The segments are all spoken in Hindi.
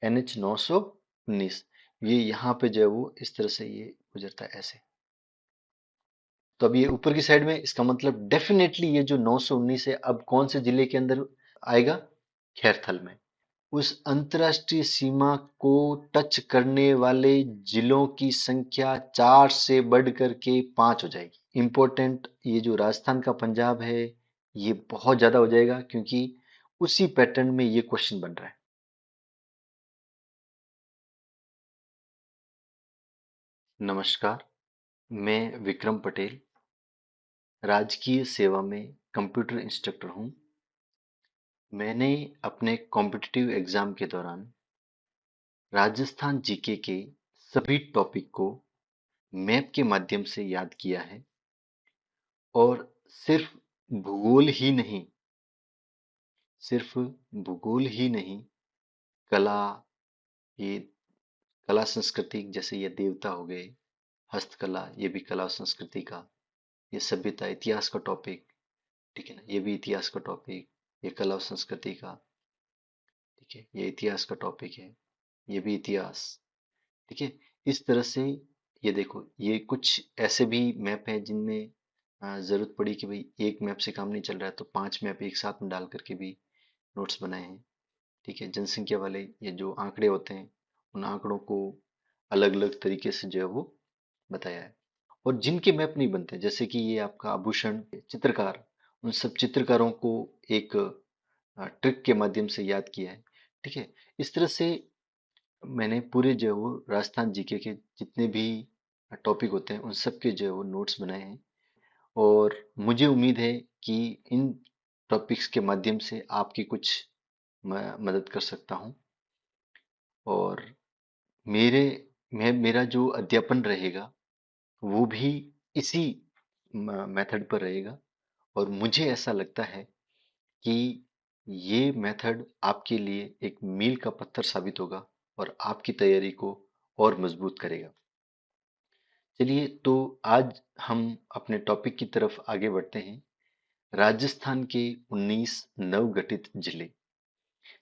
NH 919, ये यहाँ पे जो है वो इस तरह से ये गुजरता है ऐसे। तो अब ये ऊपर की साइड में, इसका मतलब डेफिनेटली ये जो 919 है अब कौन से जिले के अंदर आएगा? खैरथल में। उस अंतरराष्ट्रीय सीमा को टच करने वाले जिलों की संख्या 4 से बढ़कर के 5 हो जाएगी। इंपॉर्टेंट, ये जो राजस्थान का पंजाब है ये बहुत ज्यादा हो जाएगा, क्योंकि उसी पैटर्न में ये क्वेश्चन बन रहा है। नमस्कार, मैं विक्रम पटेल, राजकीय सेवा में कंप्यूटर इंस्ट्रक्टर हूँ। मैंने अपने कॉम्पिटिटिव एग्जाम के दौरान राजस्थान जीके के सभी टॉपिक को मैप के माध्यम से याद किया है, और सिर्फ भूगोल ही नहीं, सिर्फ भूगोल ही नहीं, कला, ये कला संस्कृति, जैसे ये देवता हो गए, हस्तकला, ये भी कला और संस्कृति का, ये सभ्यता इतिहास का टॉपिक, ठीक है ना, ये भी इतिहास का टॉपिक, ये कला और संस्कृति का, ठीक है, ये इतिहास का टॉपिक है, ये भी इतिहास, ठीक है। इस तरह से ये देखो, ये कुछ ऐसे भी मैप हैं जिनमें जरूरत पड़ी कि भाई एक मैप से काम नहीं चल रहा है तो 5 मैप एक साथ में डाल करके भी नोट्स बनाए हैं, ठीक है। जनसंख्या वाले ये जो आंकड़े होते हैं, उन आंकड़ों को अलग अलग तरीके से जो है वो बताया है। और जिनके मैप नहीं बनते, जैसे कि ये आपका आभूषण चित्रकार, उन सब चित्रकारों को एक ट्रिक के माध्यम से याद किया है, ठीक है। इस तरह से मैंने पूरे जो है वो राजस्थान जीके के जितने भी टॉपिक होते हैं उन सब के जो है वो नोट्स बनाए हैं। और मुझे उम्मीद है कि इन टॉपिक्स के माध्यम से आपकी कुछ मैं मदद कर सकता हूँ। और मेरे मेरा जो अध्यापन रहेगा वो भी इसी मेथड पर रहेगा। और मुझे ऐसा लगता है कि ये मेथड आपके लिए एक मील का पत्थर साबित होगा और आपकी तैयारी को और मजबूत करेगा। चलिए, तो आज हम अपने टॉपिक की तरफ आगे बढ़ते हैं। राजस्थान के 19 नवगठित जिले।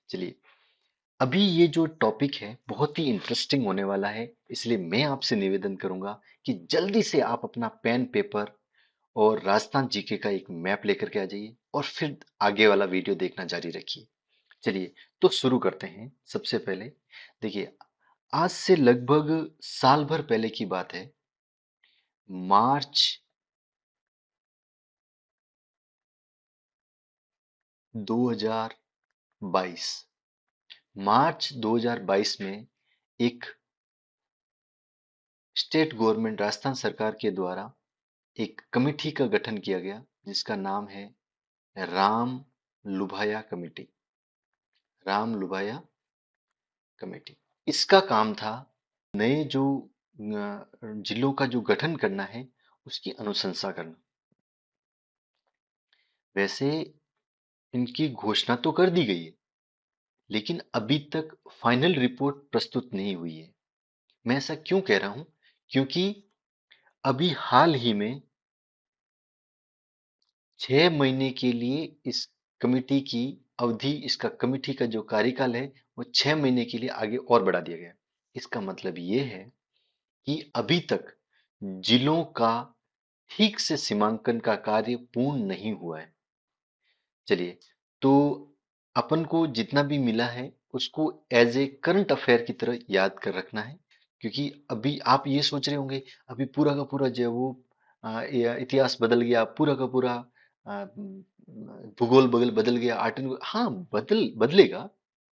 चलिए, अभी ये जो टॉपिक है बहुत ही इंटरेस्टिंग होने वाला है, इसलिए मैं आपसे निवेदन करूंगा कि जल्दी से आप अपना पेन पेपर और राजस्थान जीके का एक मैप लेकर के आ जाइए और फिर आगे वाला वीडियो देखना जारी रखिए। चलिए, तो शुरू करते हैं। सबसे पहले देखिए, आज से लगभग साल भर पहले की बात है। मार्च 2022, मार्च 2022 में एक स्टेट गवर्नमेंट राजस्थान सरकार के द्वारा एक कमेटी का गठन किया गया, जिसका नाम है राम लुभाया कमेटी। राम लुभाया कमेटी, इसका काम था नए जो जिलों का जो गठन करना है उसकी अनुशंसा करना। वैसे इनकी घोषणा तो कर दी गई है, लेकिन अभी तक फाइनल रिपोर्ट प्रस्तुत नहीं हुई है। मैं ऐसा क्यों कह रहा हूं? क्योंकि अभी हाल ही में 6 महीने के लिए इस कमिटी की अवधि, इसका कमिटी का जो कार्यकाल है वो 6 महीने के लिए आगे और बढ़ा दिया गया। इसका मतलब ये है कि अभी तक जिलों का ठीक से सीमांकन का कार्य पूर्ण नहीं हुआ है। चलिए, तो अपन को जितना भी मिला है उसको एज ए करंट अफेयर की तरह याद कर रखना है। क्योंकि अभी आप ये सोच रहे होंगे अभी पूरा का पूरा जो है वो इतिहास बदल गया, पूरा का पूरा भूगोल बदल बदल गया, आर्ट एंड, हाँ बदलेगा,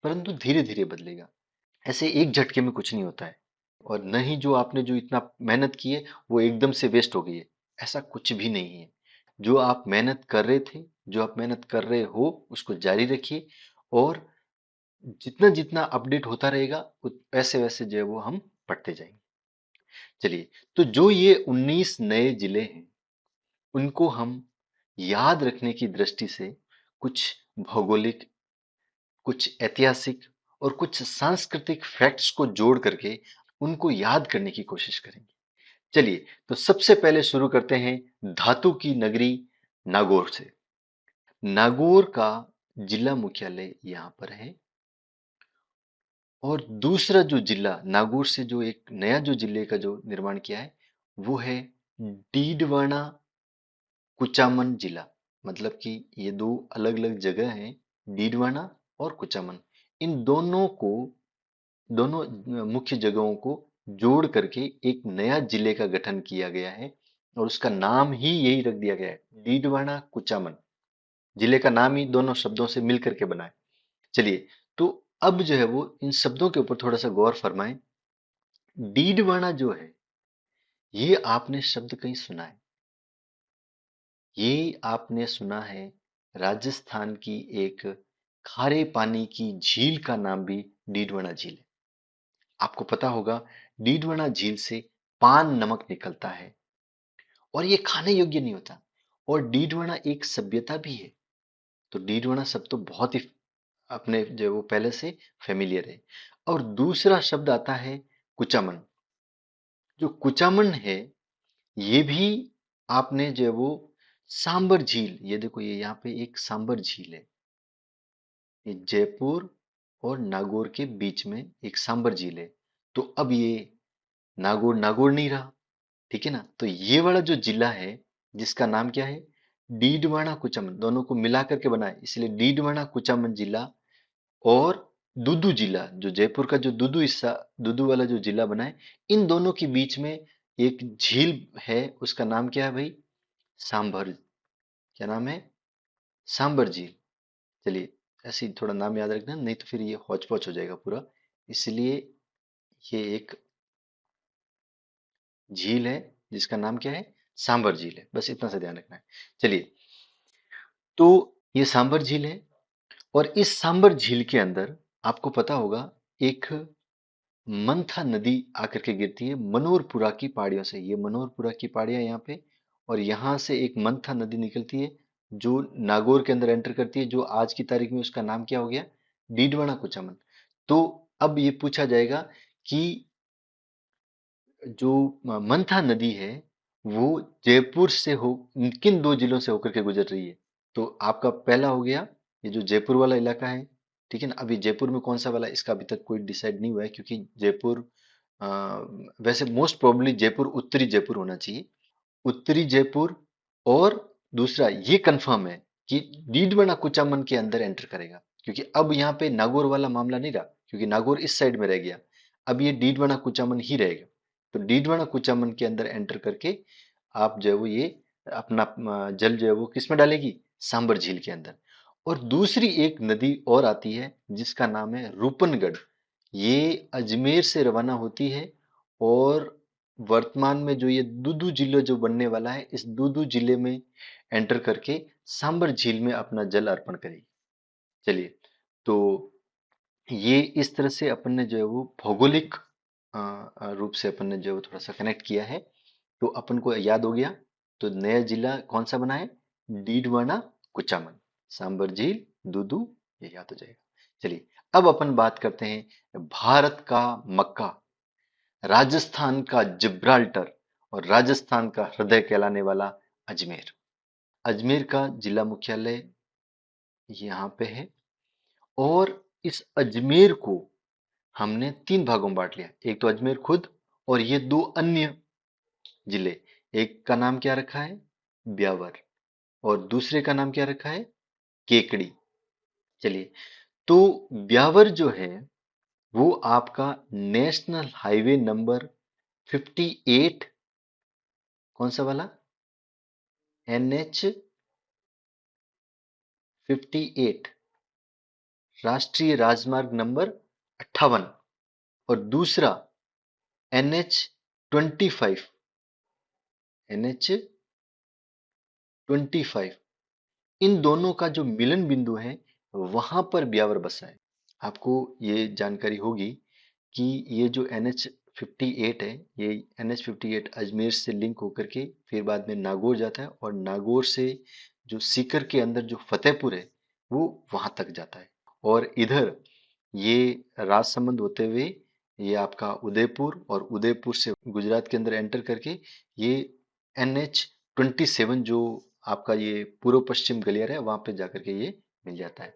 परंतु धीरे धीरे बदलेगा। ऐसे एक झटके में कुछ नहीं होता है। और न ही जो आपने जो इतना मेहनत की है वो एकदम से वेस्ट हो गई है, ऐसा कुछ भी नहीं है। जो आप मेहनत कर रहे थे, जो आप मेहनत कर रहे हो, उसको जारी रखिए। और जितना जितना अपडेट होता रहेगा वैसे वैसे जो है वो हम पढ़ते जाएंगे। चलिए, तो जो ये 19 नए जिले हैं उनको हम याद रखने की दृष्टि से कुछ भौगोलिक, कुछ ऐतिहासिक और कुछ सांस्कृतिक फैक्ट्स को जोड़ करके उनको याद करने की कोशिश करेंगे। चलिए, तो सबसे पहले शुरू करते हैं धातु की नगरी नागौर से। नागौर का जिला मुख्यालय यहाँ पर है और दूसरा जो जिला नागौर से जो एक नया जो जिले का जो निर्माण किया है वो है डीडवाना कुचामन जिला। मतलब कि ये दो अलग अलग जगह हैं, डीडवाना और कुचामन। इन दोनों मुख्य जगहों को जोड़ करके एक नया जिले का गठन किया गया है और उसका नाम ही यही रख दिया गया है, डीडवाना कुचामन। जिले का नाम ही दोनों शब्दों से मिल करके बना है। चलिए, तो अब जो है वो इन शब्दों के ऊपर थोड़ा सा गौर फरमाएं। डीडवाना जो है, ये आपने शब्द कहीं सुना है? ये आपने सुना है राजस्थान की एक खारे पानी की झील का नाम भी डीडवाना झील है। आपको पता होगा डीडवाना झील से पान नमक निकलता है और ये खाने योग्य नहीं होता। और डीडवाना एक सभ्यता भी है। तो डीडवाना शब्द तो बहुत ही अपने जो वो पहले से फेमिलियर है। और दूसरा शब्द आता है कुचामन। जो कुचामन है ये भी आपने जो है वो सांबर झील, ये देखो ये यहाँ पे एक सांबर झील है। ये जयपुर और नागौर के बीच में एक सांबर झील है। तो अब ये नागौर नागौर नहीं रहा, ठीक है ना। तो ये वाला जो जिला है जिसका नाम क्या है, डीडवाना कुचामन, दोनों को मिला करके बना है इसलिए डीडवाना कुचामन जिला। और दूदू जिला, जो जयपुर का जो दूदू हिस्सा, दूदू वाला जो जिला बना है, इन दोनों के बीच में एक झील है, उसका नाम क्या है भाई, सांभर। क्या नाम है, सांबर झील। चलिए, ऐसे ही थोड़ा नाम याद रखना, नहीं तो फिर ये हौच पौच हो जाएगा पूरा। इसलिए ये एक झील है जिसका नाम क्या है, सांबर झील है, बस इतना सा ध्यान रखना है। चलिए, तो ये सांबर झील है और इस सांबर झील के अंदर आपको पता होगा एक मंथा नदी आकर के गिरती है मनोरपुरा की पहाड़ियों से। ये मनोरपुरा की पहाड़ियां यहाँ पे, और यहाँ से एक मंथा नदी निकलती है जो नागौर के अंदर एंटर करती है, जो आज की तारीख में उसका नाम क्या हो गया, डीडवाना कुचामन। तो अब ये पूछा जाएगा कि जो मंथा नदी है वो जयपुर से हो, किन दो जिलों से होकर के गुजर रही है। तो आपका पहला हो गया ये जो जयपुर वाला इलाका है, ठीक है ना। अभी जयपुर में कौन सा वाला, इसका अभी तक कोई डिसाइड नहीं हुआ है, क्योंकि जयपुर अ, वैसे मोस्ट प्रोबेबली जयपुर उत्तरी जयपुर होना चाहिए, उत्तरी जयपुर। और दूसरा ये कंफर्म है कि डीडवाना कुचामन के अंदर एंटर करेगा, क्योंकि अब यहाँ पे नागौर वाला मामला नहीं रहा, क्योंकि नागौर इस साइड में रह गया। अब ये डीडवाना कुचामन ही रहेगा। तो डीडवाना कुचामन के अंदर एंटर करके आप जो है वो ये अपना जल जो है वो किस में डालेगी, सांबर झील के अंदर। और दूसरी एक नदी और आती है जिसका नाम है रूपनगढ़। ये अजमेर से रवाना होती है और वर्तमान में जो ये दूदू जिले जो बनने वाला है, इस दूदू जिले में एंटर करके सांबर झील में अपना जल अर्पण करेगी। चलिए, तो ये इस तरह से अपन ने जो है वो भौगोलिक रूप से अपन ने जो है वो थोड़ा सा कनेक्ट किया है। तो अपन को याद हो गया। तो नया जिला कौन सा बना है, डीडवाना कुचामन, सांबर झील, दूदू, ये याद हो जाएगा। चलिए, अब अपन बात करते हैं भारत का मक्का, राजस्थान का जिब्राल्टर और राजस्थान का हृदय कहलाने वाला अजमेर। अजमेर का जिला मुख्यालय यहाँ पे है। और इस अजमेर को हमने तीन भागों में बांट लिया, एक तो अजमेर खुद और ये दो अन्य जिले। एक का नाम क्या रखा है, ब्यावर, और दूसरे का नाम क्या रखा है, केकड़ी। चलिए, तो ब्यावर जो है वो आपका नेशनल हाईवे नंबर 58, कौन सा वाला, NH 58, राष्ट्रीय राजमार्ग नंबर 58। और दूसरा NH 25, NH 25, इन दोनों का जो मिलन बिंदु है वहां पर ब्यावर बसा है। आपको ये जानकारी होगी कि ये जो NH 58 है, ये NH 58 अजमेर से लिंक होकर के फिर बाद में नागौर जाता है, और नागौर से जो सीकर के अंदर जो फतेहपुर है वो वहां तक जाता है। और इधर ये राजसमंद होते हुए ये आपका उदयपुर, और उदयपुर से गुजरात के अंदर एंटर करके ये NH 27 जो आपका ये पूर्व पश्चिम गलियारा है वहां पे जाकर के ये मिल जाता है।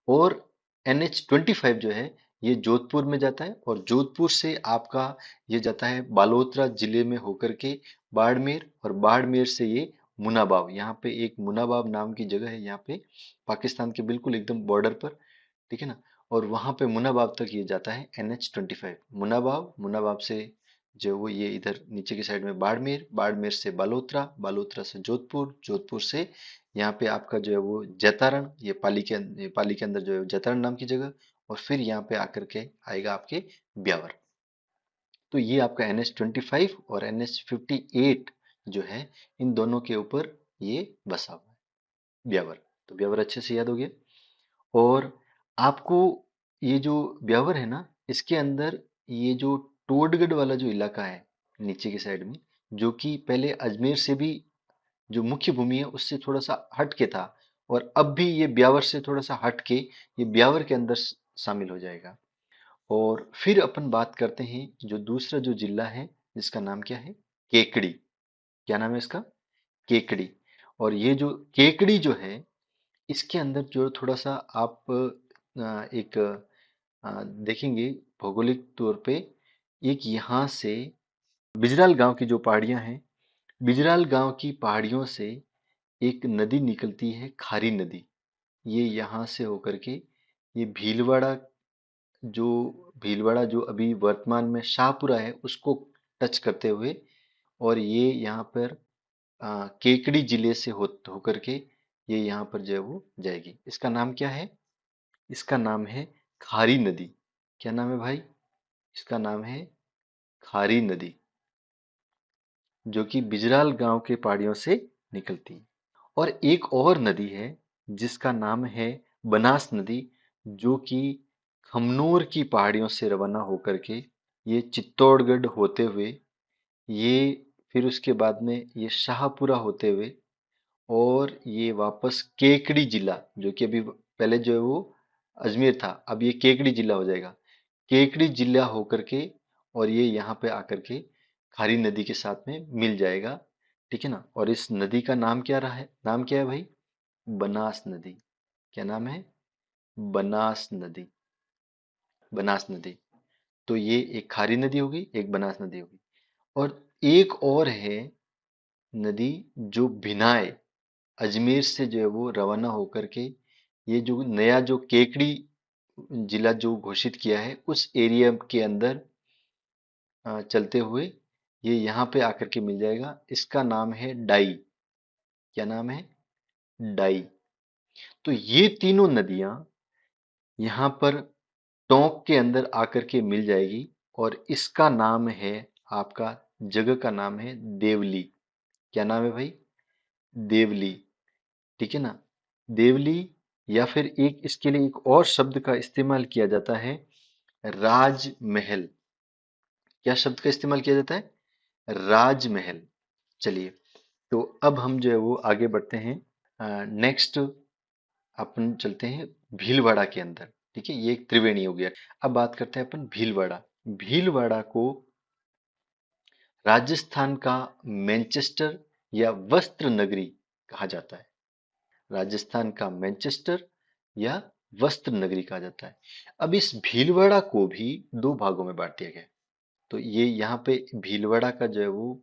और NH 25 जो है ये जोधपुर में जाता है, और जोधपुर से आपका ये जाता है बालोतरा जिले में होकर के बाड़मेर, और बाड़मेर से ये मुनाबाव, यहाँ पे एक मुनाबाव नाम की जगह है, यहाँ पे पाकिस्तान के बिल्कुल एकदम बॉर्डर पर, ठीक है ना। और वहां पे मुनाबाव तक ये जाता है NH-25। मुनाबाव, मुनाबाव से जो वो ये इधर नीचे की साइड में बाड़मेर, बाड़मेर से बालोतरा, बालोतरा से जोधपुर, जोधपुर से यहाँ पे आपका जो है वो जैतारण, ये पाली के अंदर जो है जैतारण नाम की जगह, और फिर यहाँ पे आकर के आएगा आपके ब्यावर। तो ये आपका NH-25 और NH-58 जो है, इन दोनों के ऊपर ये बसा हुआ है ब्यावर। तो ब्यावर अच्छे से याद हो गया। और आपको ये जो ब्यावर है ना, इसके अंदर ये जो टोडगढ़ वाला जो इलाका है नीचे की साइड में, जो कि पहले अजमेर से भी जो मुख्य भूमि है उससे थोड़ा सा हट के था, और अब भी ये ब्यावर से थोड़ा सा हट के ये ब्यावर के अंदर शामिल हो जाएगा। और फिर अपन बात करते हैं जो दूसरा जो जिला है, जिसका नाम क्या है, केकड़ी। क्या नाम है इसका, केकड़ी। और ये जो केकड़ी जो है, इसके अंदर जो थोड़ा सा आप एक देखेंगे भौगोलिक तौर पे, एक यहाँ से बिजराल गांव की जो पहाड़ियां हैं, बिजराल गांव की पहाड़ियों से एक नदी निकलती है, खारी नदी। ये यहाँ से होकर के ये जो भीलवाड़ा जो अभी वर्तमान में शाहपुरा है उसको टच करते हुए, और ये यहाँ पर केकड़ी जिले से होकर के ये यहाँ पर जो है वो जाएगी। इसका नाम क्या है, इसका नाम है खारी नदी। क्या नाम है भाई, इसका नाम है खारी नदी, जो कि बिजराल गांव के पहाड़ियों से निकलती है। और एक और नदी है जिसका नाम है बनास नदी, जो कि खमनोर की पहाड़ियों से रवाना होकर के ये चित्तौड़गढ़ होते हुए, ये फिर उसके बाद में ये शाहपुरा होते हुए, और ये वापस केकड़ी जिला, जो कि अभी पहले जो है वो अजमेर था, अब ये केकड़ी जिला हो जाएगा, केकड़ी जिला होकर के, और ये यहाँ पे आकर के खारी नदी के साथ में मिल जाएगा, ठीक है ना। और इस नदी का नाम क्या रहा है, नाम क्या है भाई, बनास नदी। क्या नाम है, बनास नदी, बनास नदी। तो ये एक खारी नदी होगी, एक बनास नदी होगी। और एक और है नदी जो भिनाए, अजमेर से जो है वो रवाना होकर के ये जो नया जो केकड़ी जिला जो घोषित किया है उस एरिया के अंदर चलते हुए ये यहाँ पे आकर के मिल जाएगा। इसका नाम है डाई। क्या नाम है, डाई। तो ये तीनों नदियां यहाँ पर टोंक के अंदर आकर के मिल जाएगी, और इसका नाम है, आपका जगह का नाम है देवली। क्या नाम है भाई, देवली, ठीक है ना। देवली, या फिर एक इसके लिए एक और शब्द का इस्तेमाल किया जाता है, राजमहल। क्या शब्द का इस्तेमाल किया जाता है, राजमहल। चलिए, तो अब हम जो है वो आगे बढ़ते हैं। नेक्स्ट अपन चलते हैं भीलवाड़ा के अंदर, ठीक है, ये एक त्रिवेणी हो गया। अब बात करते हैं अपन भीलवाड़ा। भीलवाड़ा को राजस्थान का मैनचेस्टर या वस्त्र नगरी कहा जाता है। राजस्थान का मैनचेस्टर या वस्त्र नगरी कहा जाता है। अब इस भीलवाड़ा को भी दो भागों में बांट दिया गया है। तो ये यहाँ पे भीलवाड़ा का जो है वो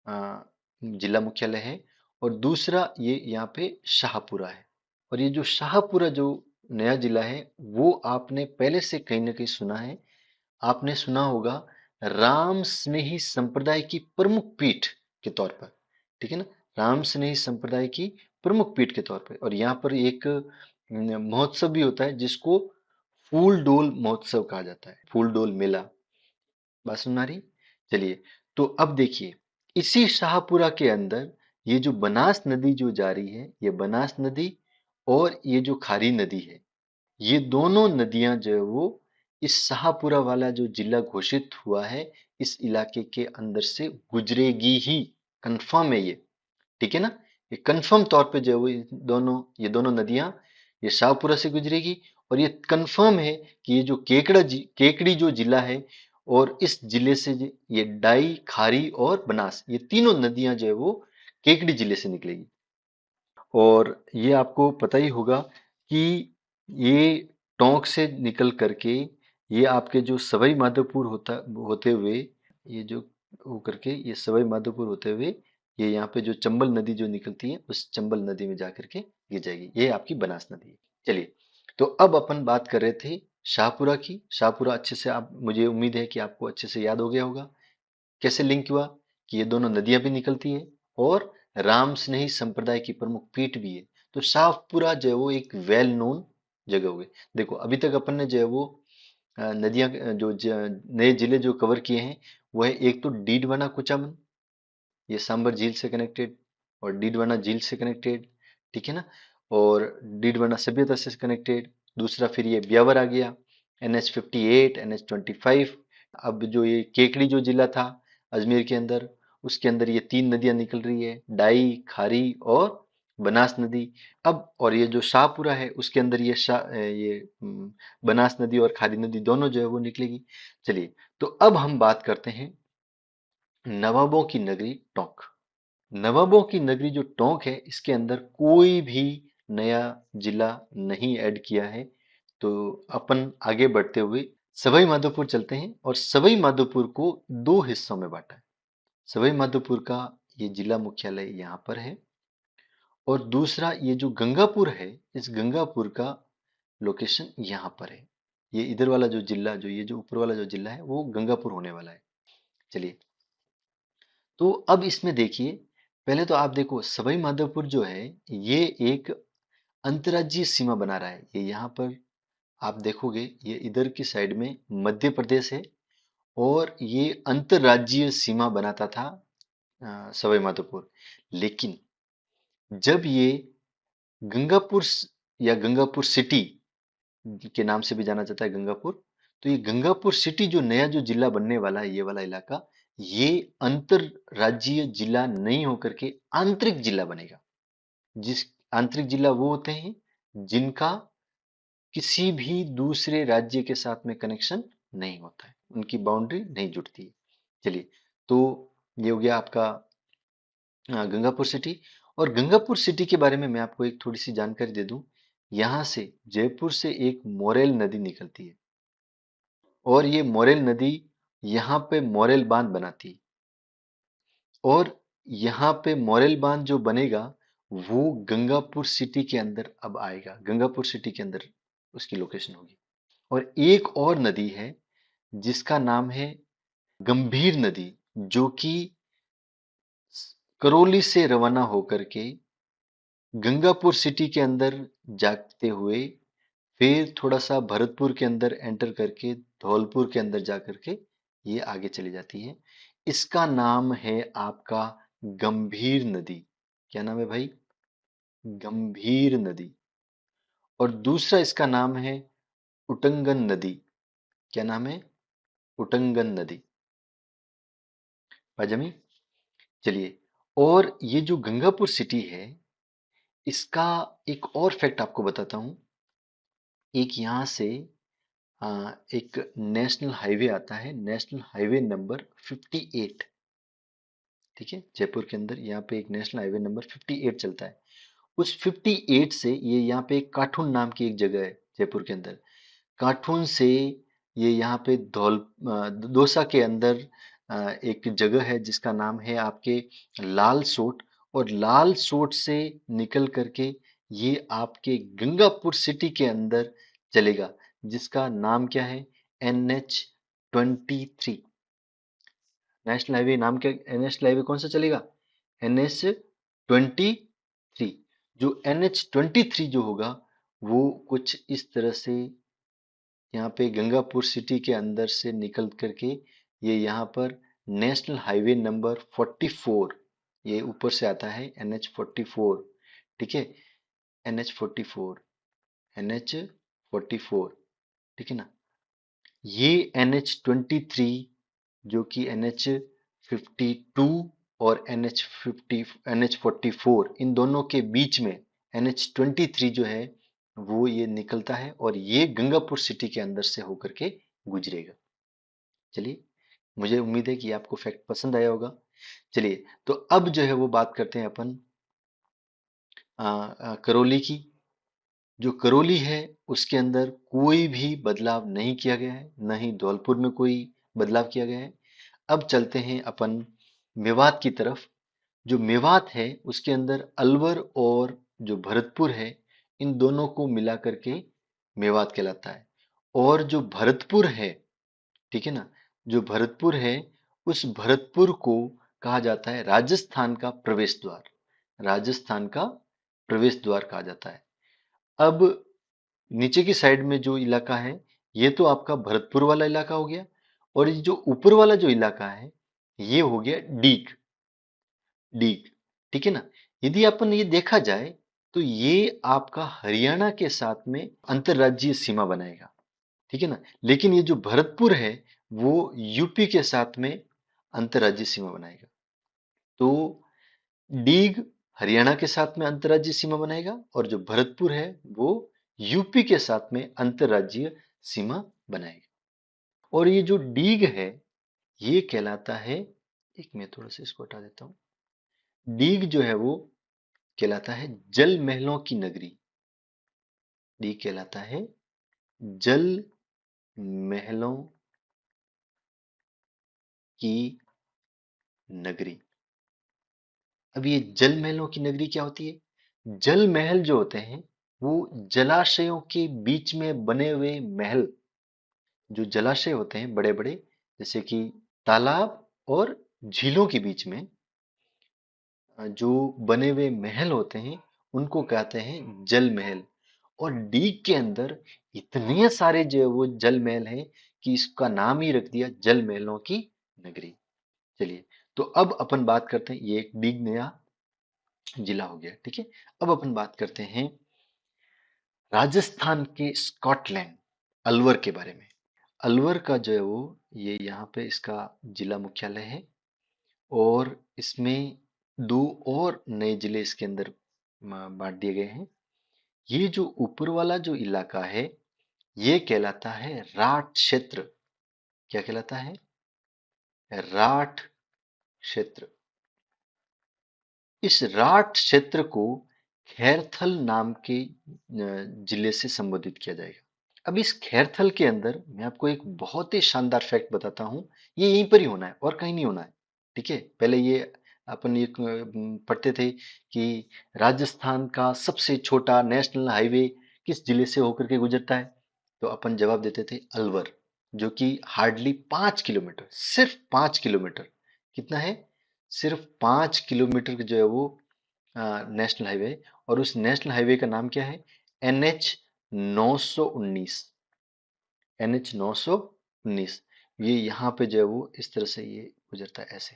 अ, जिला मुख्यालय है, और दूसरा ये यहाँ पे शाहपुरा है। और ये जो शाहपुरा जो नया जिला है, वो आपने पहले से कहीं ना कहीं सुना है। आपने सुना होगा राम स्नेही संप्रदाय की प्रमुख पीठ के तौर पर, ठीक है ना, राम स्नेही संप्रदाय की प्रमुख पीठ के तौर पर। और यहाँ पर एक महोत्सव भी होता है जिसको फूल डोल महोत्सव कहा जाता है, फूल डोल मेला। बात सुन आ रही, चलिए। तो अब देखिए, इसी शाहपुरा के अंदर ये जो बनास नदी जो जा रही है, ये बनास नदी और ये जो खारी नदी है, ये दोनों नदियां जो है वो इस शाहपुरा वाला जो जिला घोषित हुआ है, इस इलाके के अंदर से गुजरेगी ही, कंफर्म है ये, ठीक है ना। ये कंफर्म तौर पे जो है वो ये दोनों नदियां ये शाहपुरा से गुजरेगी। और ये कंफर्म है कि ये जो केकड़ी जो जिला है, और इस जिले से ये डाई, खारी और बनास, ये तीनों नदियां जो है वो केकड़ी जिले से निकलेगी। और ये आपको पता ही होगा कि ये टोंक से निकल करके ये आपके जो सवाई माधोपुर होते हुए, ये जो वो करके ये सवाई माधोपुर होते हुए ये यहाँ पे जो चंबल नदी जो निकलती है उस चंबल नदी में जा करके गिर जाएगी। ये आपकी बनास नदी है। चलिए, तो अब अपन बात कर रहे थे शाहपुरा की। शाहपुरा अच्छे से, आप, मुझे उम्मीद है कि आपको अच्छे से याद हो गया होगा। कैसे लिंक हुआ कि ये दोनों नदियां भी निकलती हैं और राम स्नेही संप्रदाय की प्रमुख पीठ भी है। तो शाहपुरा जो है वो एक वेल नोन जगह हो गई। देखो, अभी तक अपन ने जो है वो नदियां, नए जिले जो कवर किए हैं वो है, एक तो डीडवाना कुचामन, ये सांबर झील से कनेक्टेड और डीडवाना झील से कनेक्टेड, ठीक है ना। और डीडवाना सभ्यता से कनेक्टेड। दूसरा फिर ये ब्यावर आ गया, NH58, NH25। अब जो ये केकड़ी जो जिला था अजमेर के अंदर, उसके अंदर ये तीन नदियां निकल रही है, डाई, खारी और बनास नदी। अब और ये जो शाहपुरा है उसके अंदर बनास नदी और खारी नदी दोनों जो है वो निकलेगी। चलिए, तो अब हम बात करते हैं नवाबों की नगरी टोंक। नवाबों की नगरी जो टोंक है, इसके अंदर कोई भी नया जिला नहीं ऐड किया है। तो अपन आगे बढ़ते हुए सवाई माधोपुर चलते हैं, और सवाई माधोपुर को दो हिस्सों में बांटा है। सवाई माधोपुर का ये जिला मुख्यालय यहाँ पर है, और दूसरा ये जो गंगापुर है, इस गंगापुर का लोकेशन यहाँ पर है। ये इधर वाला जो जिला, जो ये जो ऊपर वाला जो जिला है, वो गंगापुर होने वाला है। चलिए, तो अब इसमें देखिए, पहले तो आप देखो सवाई माधोपुर जो है ये एक अंतर्राज्यीय सीमा बना रहा है। ये यहाँ पर आप देखोगे, ये इधर की साइड में मध्य प्रदेश है, और ये अंतर्राज्यीय सीमा बनाता था सवाई माधोपुर। लेकिन जब ये गंगापुर या गंगापुर सिटी के नाम से भी जाना जाता है, गंगापुर, तो ये गंगापुर सिटी जो नया जो जिला बनने वाला है, ये वाला इलाका, ये अंतरराज्यीय जिला नहीं होकर के आंतरिक जिला बनेगा। जिस आंतरिक जिला वो होते हैं जिनका किसी भी दूसरे राज्य के साथ में कनेक्शन नहीं होता है, उनकी बाउंड्री नहीं जुड़ती है। चलिए, तो ये हो गया आपका गंगापुर सिटी। और गंगापुर सिटी के बारे में मैं आपको एक थोड़ी सी जानकारी दे दूं। यहाँ से, जयपुर से एक मोरेल नदी निकलती है, और ये मोरेल नदी यहाँ पे मोरेल बांध बनाती है। और यहाँ पे मोरेल बांध जो बनेगा वो गंगापुर सिटी के अंदर अब आएगा, गंगापुर सिटी के अंदर उसकी लोकेशन होगी। और एक और नदी है जिसका नाम है गंभीर नदी, जो कि करौली से रवाना होकर के गंगापुर सिटी के अंदर जाते हुए, फिर थोड़ा सा भरतपुर के अंदर एंटर करके धौलपुर के अंदर जा करके ये आगे चली जाती है। इसका नाम है आपका गंभीर नदी। क्या नाम है भाई? गंभीर नदी। और दूसरा इसका नाम है उटंगन नदी। क्या नाम है? उटंगन नदी। पाजमी। चलिए, और ये जो गंगापुर सिटी है, इसका एक और फैक्ट आपको बताता हूँ। एक यहाँ से एक नेशनल हाईवे आता है, नेशनल हाईवे नंबर 58। ठीक है, जयपुर के अंदर यहाँ पे एक नेशनल हाईवे नंबर 58 चलता है। उस 58 से ये यहाँ पे एक काठून नाम की एक जगह है जयपुर के अंदर। काठून से ये यहाँ पे दौसा के अंदर एक जगह है जिसका नाम है आपके लाल सोट। और लाल सोट से निकल करके ये आपके गंगापुर सिटी के अंदर चलेगा, जिसका नाम क्या है? NH23। नेशनल हाईवे नाम क्या? नेशनल हाईवे कौन सा चलेगा? NH23। जो NH23 जो होगा वो कुछ इस तरह से यहाँ पे गंगापुर सिटी के अंदर से निकल करके ये यहाँ पर नेशनल हाईवे नंबर 44, ये ऊपर से आता है NH44। ठीक है, NH44, NH44, ठीक है ना। ये NH23 जो कि NH52 और NH44, इन दोनों के बीच में NH23 जो है वो ये निकलता है, और ये गंगापुर सिटी के अंदर से होकर के गुजरेगा। चलिए, मुझे उम्मीद है कि आपको फैक्ट पसंद आया होगा। चलिए, तो अब जो है वो बात करते हैं अपन करौली की। जो करौली है उसके अंदर कोई भी बदलाव नहीं किया गया है, न ही धौलपुर में कोई बदलाव किया गया है। अब चलते हैं अपन मेवात की तरफ। जो मेवात है उसके अंदर अलवर और जो भरतपुर है, इन दोनों को मिला करके मेवात कहलाता है। और जो भरतपुर है, ठीक है ना, जो भरतपुर है, उस भरतपुर को कहा जाता है राजस्थान का प्रवेश द्वार। राजस्थान का प्रवेश द्वार कहा जाता है। अब नीचे की साइड में जो इलाका है, ये तो आपका भरतपुर वाला इलाका हो गया। और ये जो ऊपर वाला जो इलाका है, ये हो गया डीग। डीग, ठीक है ना। यदि अपन ये देखा जाए तो ये आपका हरियाणा के साथ में अंतर्राज्यीय सीमा बनाएगा, ठीक है ना। लेकिन ये जो भरतपुर है वो यूपी के साथ में अंतर्राज्यीय सीमा बनाएगा। तो डीग हरियाणा के साथ में अंतर्राज्यीय सीमा बनाएगा और जो भरतपुर है वो यूपी के साथ में अंतर्राज्यीय सीमा बनाएगा। और ये जो डीग है ये कहलाता है, एक मैं थोड़ा सा इसको हटा देता हूं, डीग जो है वो कहलाता है जल महलों की नगरी। डीग कहलाता है जल महलों की नगरी। अब ये जल महलों की नगरी क्या होती है? जल महल जो होते हैं वो जलाशयों के बीच में बने हुए महल। जो जलाशय होते हैं बड़े बड़े, जैसे कि तालाब और झीलों के बीच में जो बने हुए महल होते हैं उनको कहते हैं जल महल। और डीग के अंदर इतने सारे जो है वो जल महल हैं कि इसका नाम ही रख दिया जल महलों की नगरी। चलिए, तो अब अपन बात करते हैं, ये एक डीग नया जिला हो गया, ठीक है। अब अपन बात करते हैं राजस्थान के स्कॉटलैंड अलवर के बारे में। अलवर का जो है वो ये यहाँ पे इसका जिला मुख्यालय है। और इसमें दो और नए जिले इसके अंदर बांट दिए गए हैं। ये जो ऊपर वाला जो इलाका है ये कहलाता है राठ क्षेत्र। क्या कहलाता है? राठ क्षेत्र। इस राठ क्षेत्र को खैरथल नाम के जिले से संबोधित किया जाएगा। अब इस खैरथल के अंदर मैं आपको एक बहुत ही शानदार फैक्ट बताता हूं, ये यहीं पर ही होना है और कहीं नहीं होना है, ठीक है। पहले ये अपन ये पढ़ते थे कि राजस्थान का सबसे छोटा नेशनल हाईवे किस जिले से होकर के गुजरता है, तो अपन जवाब देते थे अलवर, जो कि हार्डली 5 किलोमीटर, सिर्फ 5 किलोमीटर, कितना है, सिर्फ 5 किलोमीटर जो है वो नेशनल हाईवे। और उस नेशनल हाईवे का नाम क्या है? NH 919। NH 919, ये यहाँ पे जो है वो इस तरह से ये गुजरता है ऐसे।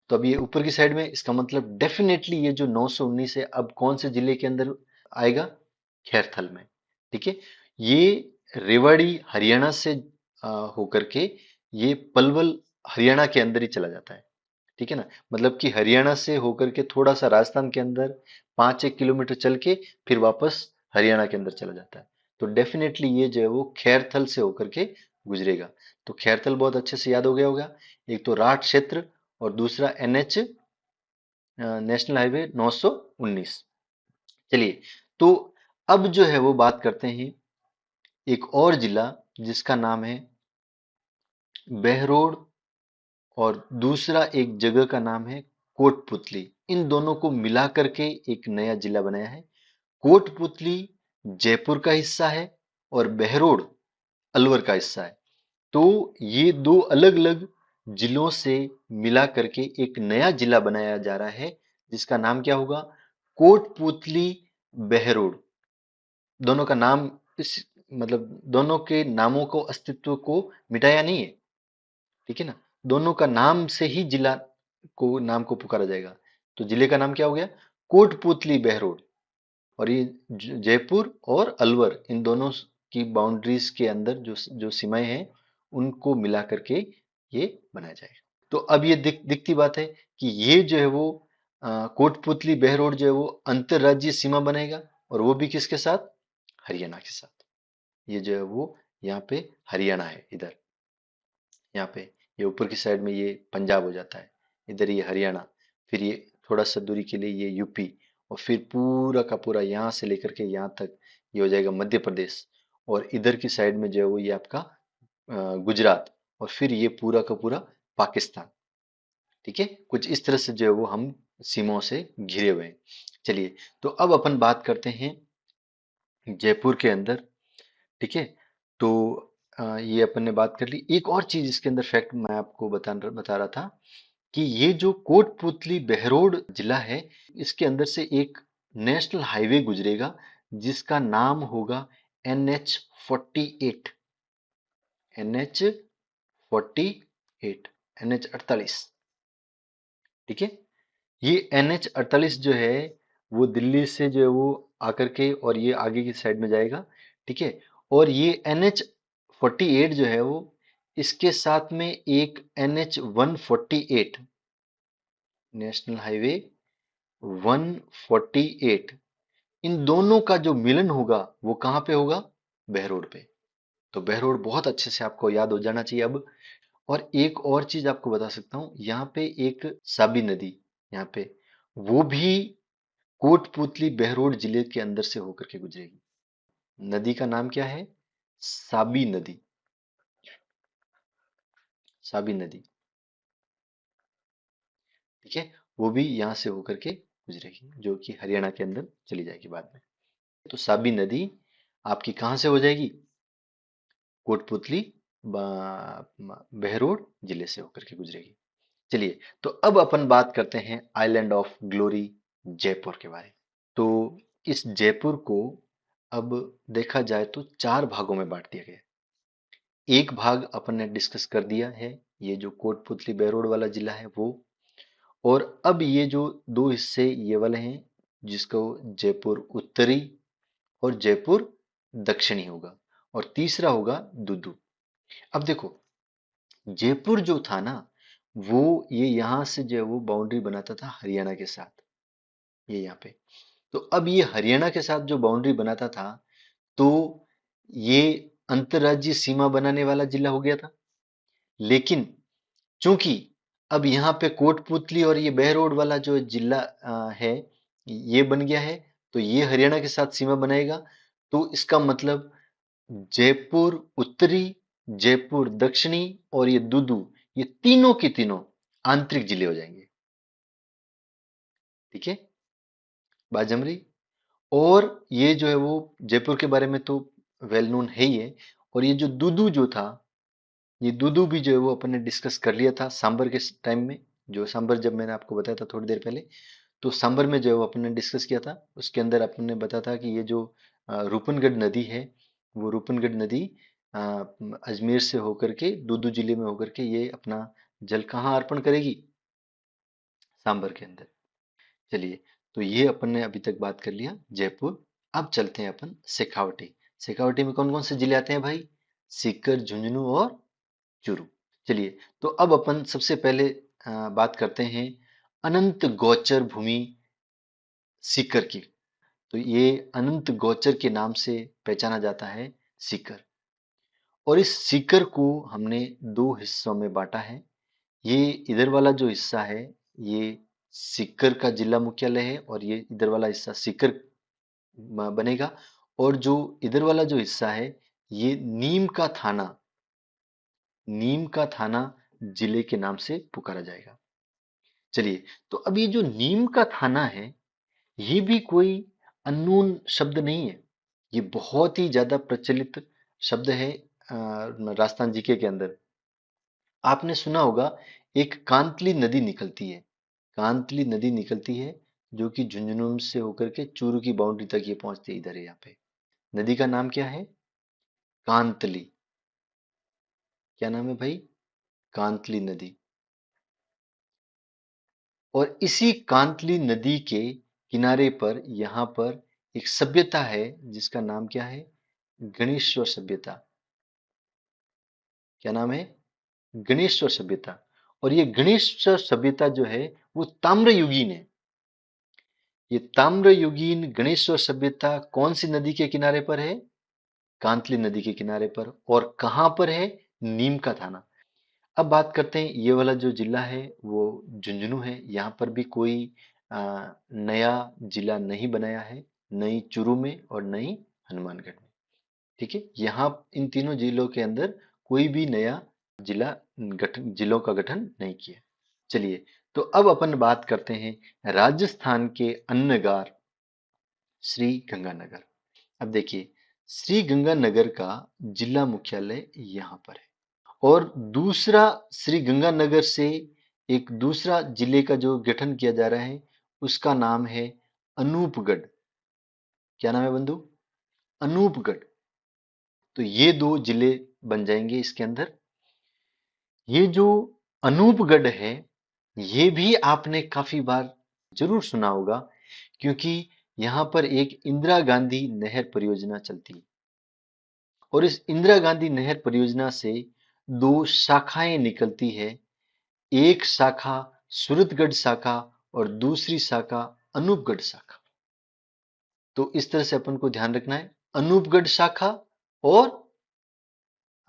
तो अब ये ऊपर की साइड में, इसका मतलब डेफिनेटली ये जो 919 है अब कौन से जिले के अंदर आएगा? खैरथल में, ठीक है। ये रेवाड़ी हरियाणा से होकर के ये पलवल हरियाणा के अंदर ही चला जाता है, ठीक है ना। मतलब कि हरियाणा से होकर के थोड़ा सा राजस्थान के अंदर 5 1 किलोमीटर चल के फिर वापस हरियाणा के अंदर चला जाता है। तो डेफिनेटली ये जो है वो खैरथल से होकर के गुजरेगा। तो खैरथल बहुत अच्छे से याद हो गया होगा। एक तो राठ क्षेत्र और दूसरा NH नेशनल हाईवे 919। चलिए, तो अब जो है वो बात करते हैं एक और जिला जिसका नाम है बहरोड, और दूसरा एक जगह का नाम है कोटपुतली। इन दोनों को मिला करके एक नया जिला बनाया है। कोटपुतली जयपुर का हिस्सा है और बहरोड अलवर का हिस्सा है। तो ये दो अलग अलग जिलों से मिला करके एक नया जिला बनाया जा रहा है जिसका नाम क्या होगा? कोटपुतली बहरोड। दोनों का नाम इस मतलब दोनों के नामों को अस्तित्व को मिटाया नहीं है, ठीक है ना। दोनों का नाम से ही जिला को नाम को पुकारा जाएगा। तो जिले का नाम क्या हो गया? कोटपुतली बहरोड। और ये जयपुर और अलवर इन दोनों की बाउंड्रीज के अंदर जो जो सीमाएं हैं उनको मिला करके ये बनाया जाएगा। तो अब ये दिखती बात है कि ये जो है वो कोटपुतली बहरोड जो है वो अंतरराज्यीय सीमा बनेगा। और वो भी किसके साथ? हरियाणा के साथ। ये जो है वो यहाँ पे हरियाणा है, इधर यहाँ पे ये ऊपर की साइड में ये पंजाब हो जाता है, इधर ये हरियाणा, फिर ये थोड़ा सा दूरी के लिए ये यूपी, और फिर पूरा का पूरा यहाँ से लेकर के यहाँ तक ये हो जाएगा मध्य प्रदेश। और इधर की साइड में जो है वो ये आपका गुजरात, और फिर ये पूरा का पूरा पाकिस्तान। ठीक है, कुछ इस तरह से जो है वो हम सीमाओं से घिरे हुए हैं। चलिए, तो अब अपन बात करते हैं जयपुर के अंदर। ठीक है, तो ये अपन ने बात कर ली। एक और चीज इसके अंदर फैक्ट मैं आपको बता रहा था कि ये जो कोटपुतली बहरोड जिला है, इसके अंदर से एक नेशनल हाईवे गुजरेगा जिसका नाम होगा NH 48। NH 48, NH 48। ठीक है, ये NH 48 जो है वो दिल्ली से जो है वो आकर के और ये आगे की साइड में जाएगा। ठीक है, और ये NH 48 जो है वो इसके साथ में एक NH 148, नेशनल हाईवे 148, इन दोनों का जो मिलन होगा वो कहाँ पे होगा? बहरोड पे। तो बहरोड बहुत अच्छे से आपको याद हो जाना चाहिए अब। और एक और चीज आपको बता सकता हूँ, यहाँ पे एक साबी नदी, यहाँ पे वो भी कोटपुतली बहरोड जिले के अंदर से होकर के गुजरेगी। नदी का नाम क्या है? साबी नदी। साबी नदी। ठीक है, वो भी यहाँ से होकर के गुजरेगी, जो कि हरियाणा के अंदर चली जाएगी बाद में। तो साबी नदी आपकी कहाँ से हो जाएगी? कोटपुतली बहरोड जिले से होकर के गुजरेगी। चलिए, तो अब अपन बात करते हैं आइलैंड ऑफ ग्लोरी जयपुर के बारे में। तो इस जयपुर को अब देखा जाए तो चार भागों में बांट दिया गया है। एक भाग अपन ने डिस्कस कर दिया है, ये जो कोटपुतली बहरोड वाला जिला है वो। और अब ये जो दो हिस्से ये वाले हैं, जिसको जयपुर उत्तरी और जयपुर दक्षिणी होगा, और तीसरा होगा दुदू। अब देखो, जयपुर जो था ना, वो ये यहाँ से जो है वो बाउंड्री बनाता था हरियाणा के साथ, ये यहाँ पे। तो अब ये हरियाणा के साथ जो बाउंड्री बनाता था, तो ये अंतर्राज्यीय सीमा बनाने वाला जिला हो गया था। लेकिन चूंकि अब यहाँ पे कोटपुतली और ये बहरोड वाला जो जिला है, ये बन गया है, तो ये हरियाणा के साथ सीमा बनाएगा। तो इसका मतलब जयपुर उत्तरी, जयपुर दक्षिणी और ये दुदू, ये तीनों के तीनों आंतरिक जिले हो जाएंगे। ठीक है, बात जम रही। और ये जो है वो जयपुर के बारे में तो वेल नोन है ही है। और ये जो दुदू जो था, ये दुदू भी जो है वो अपन ने डिस्कस कर लिया था सांबर के टाइम में। जो सांबर जब मैंने आपको बताया था थोड़ी देर पहले, तो सांबर में जो है वो अपन ने डिस्कस किया था। उसके अंदर अपन ने बताया था कि ये जो रूपनगढ़ नदी है, वो रूपनगढ़ नदी अ, अजमेर से होकर के दुदू जिले में होकर के ये अपना जल कहाँ अर्पण करेगी? सांबर के अंदर। चलिए, तो ये अपन ने अभी तक बात कर लिया जयपुर। अब चलते हैं अपन शेखावटी। शेखावटी में कौन कौन से जिले आते हैं भाई? सीकर, झुंझुनू और चूरू। चलिए, तो अब अपन सबसे पहले बात करते हैं अनंत गौचर भूमि सीकर की। तो ये अनंत गौचर के नाम से पहचाना जाता है सीकर। और इस सीकर को हमने दो हिस्सों में बांटा है। ये इधर वाला जो हिस्सा है, ये सीकर का जिला मुख्यालय है, और ये इधर वाला हिस्सा सीकर बनेगा। और जो इधर वाला जो हिस्सा है, ये नीम का थाना जिले के नाम से पुकारा जाएगा। चलिए, तो अब ये जो नीम का थाना है, ये भी कोई अननोन शब्द नहीं है। ये बहुत ही ज्यादा प्रचलित शब्द है राजस्थान जीके के अंदर। आपने सुना होगा, एक कांतली नदी निकलती है। कांतली नदी निकलती है, जो कि झुंझुनू से होकर के चूरू की बाउंड्री तक ये पहुंचती है, इधर है यहाँ पे। नदी का नाम क्या है? कांतली। क्या नाम है भाई? कांतली नदी। और इसी कांतली नदी के किनारे पर यहाँ पर एक सभ्यता है, जिसका नाम क्या है? गणेश्वर सभ्यता। क्या नाम है? गणेश्वर सभ्यता। और ये गणेश्वर सभ्यता जो है वो ताम्रयुगीन है। ये ताम्रयुगीन गणेश्वर सभ्यता कौन सी नदी के किनारे पर है? कांतली नदी के किनारे पर। और कहां पर है? नीम का थाना। अब बात करते हैं, ये वाला जो जिला है वो झुंझुनू है। यहाँ पर भी कोई नया जिला नहीं बनाया है, नई चूरू में और नई हनुमानगढ़ में। ठीक है, यहाँ इन तीनों जिलों के अंदर कोई भी नया जिलों का गठन नहीं किया। चलिए, तो अब अपन बात करते हैं राजस्थान के अन्नगार श्री गंगानगर। अब देखिए, श्री गंगानगर का जिला मुख्यालय यहाँ पर है, और दूसरा श्री गंगानगर से एक दूसरा जिले का जो गठन किया जा रहा है उसका नाम है अनूपगढ़। क्या नाम है बंधु? अनूपगढ़। तो ये दो जिले बन जाएंगे इसके अंदर। ये जो अनूपगढ़ है, ये भी आपने काफी बार जरूर सुना होगा, क्योंकि यहाँ पर एक इंदिरा गांधी नहर परियोजना चलती है, और इस इंदिरा गांधी नहर परियोजना से दो शाखाएं निकलती है। एक शाखा सूरतगढ़ शाखा और दूसरी शाखा अनूपगढ़ शाखा। तो इस तरह से अपन को ध्यान रखना है, अनूपगढ़ शाखा और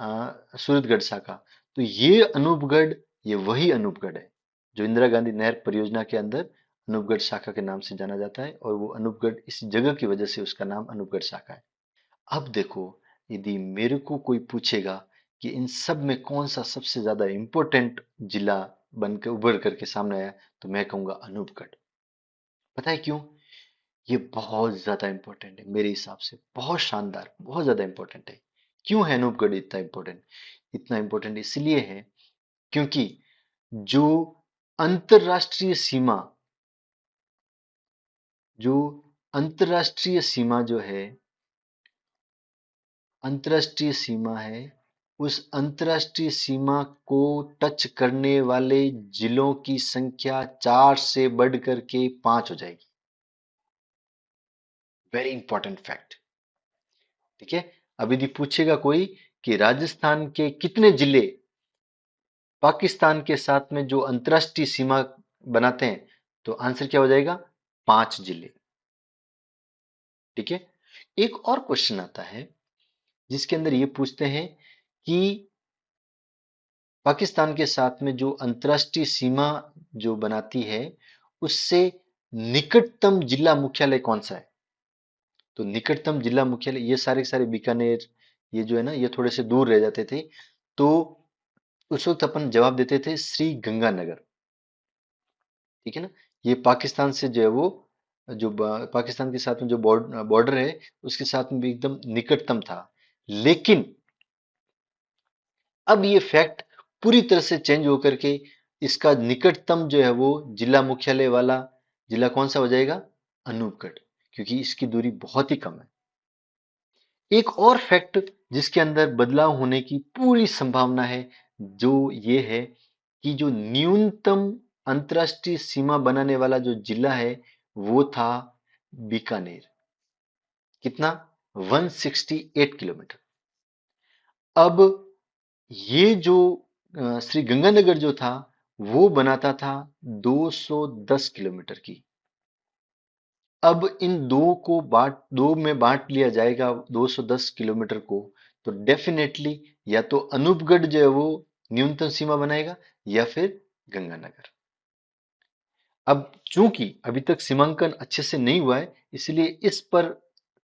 सूरतगढ़ शाखा। तो ये अनूपगढ़, ये वही अनूपगढ़ है जो इंदिरा गांधी नहर परियोजना के अंदर अनूपगढ़ शाखा के नाम से जाना जाता है, और वो अनूपगढ़ इस जगह की वजह से उसका नाम अनूपगढ़ शाखा है। अब देखो, यदि मेरे को कोई पूछेगा कि इन सब में कौन सा सबसे ज्यादा इंपॉर्टेंट जिला बनकर उभर करके सामने आया, तो मैं कहूंगा अनूपगढ़। पता है क्यों? ये बहुत ज्यादा इंपॉर्टेंट है मेरे हिसाब से, बहुत शानदार, बहुत ज्यादा इंपॉर्टेंट है। क्यों है अनूपगढ़ इतना इंपॉर्टेंट? इतना इंपॉर्टेंट इसलिए है क्योंकि जो अंतरराष्ट्रीय सीमा जो अंतरराष्ट्रीय सीमा जो है अंतरराष्ट्रीय सीमा है, उस अंतरराष्ट्रीय सीमा को टच करने वाले जिलों की संख्या 4 से बढ़ करके 5 हो जाएगी। Very important fact. ठीक है, अब यदि पूछेगा कोई कि राजस्थान के कितने जिले पाकिस्तान के साथ में जो अंतरराष्ट्रीय सीमा बनाते हैं, तो आंसर क्या हो जाएगा? 5 जिले। ठीक है, एक और क्वेश्चन आता है जिसके अंदर ये पूछते हैं कि पाकिस्तान के साथ में जो अंतरराष्ट्रीय सीमा जो बनाती है, उससे निकटतम जिला मुख्यालय कौन सा है? तो निकटतम जिला मुख्यालय, ये सारे के सारे बीकानेर, ये जो है ना, ये थोड़े से दूर रह जाते थे। तो उस वक्त अपन जवाब देते थे श्री गंगानगर। ठीक है ना, ये पाकिस्तान से जो है वो पाकिस्तान के साथ में जो बॉर्डर है उसके साथ में भी एकदम निकटतम था। लेकिन अब ये फैक्ट पूरी तरह से चेंज होकर के इसका निकटतम जो है वो जिला मुख्यालय वाला जिला कौन सा हो जाएगा? अनूपगढ़, क्योंकि इसकी दूरी बहुत ही कम है। एक और फैक्ट जिसके अंदर बदलाव होने की पूरी संभावना है, जो ये है कि जो न्यूनतम अंतरराष्ट्रीय सीमा बनाने वाला जो जिला है वो था बीकानेर। कितना? 168 किलोमीटर। अब ये जो श्री गंगानगर जो था वो बनाता था 210 किलोमीटर की। अब इन दो में बांट लिया जाएगा 210 किलोमीटर को, तो डेफिनेटली या तो अनूपगढ़ जो है वो न्यूनतम सीमा बनाएगा, या फिर गंगानगर। अब चूंकि अभी तक सीमांकन अच्छे से नहीं हुआ है, इसलिए इस पर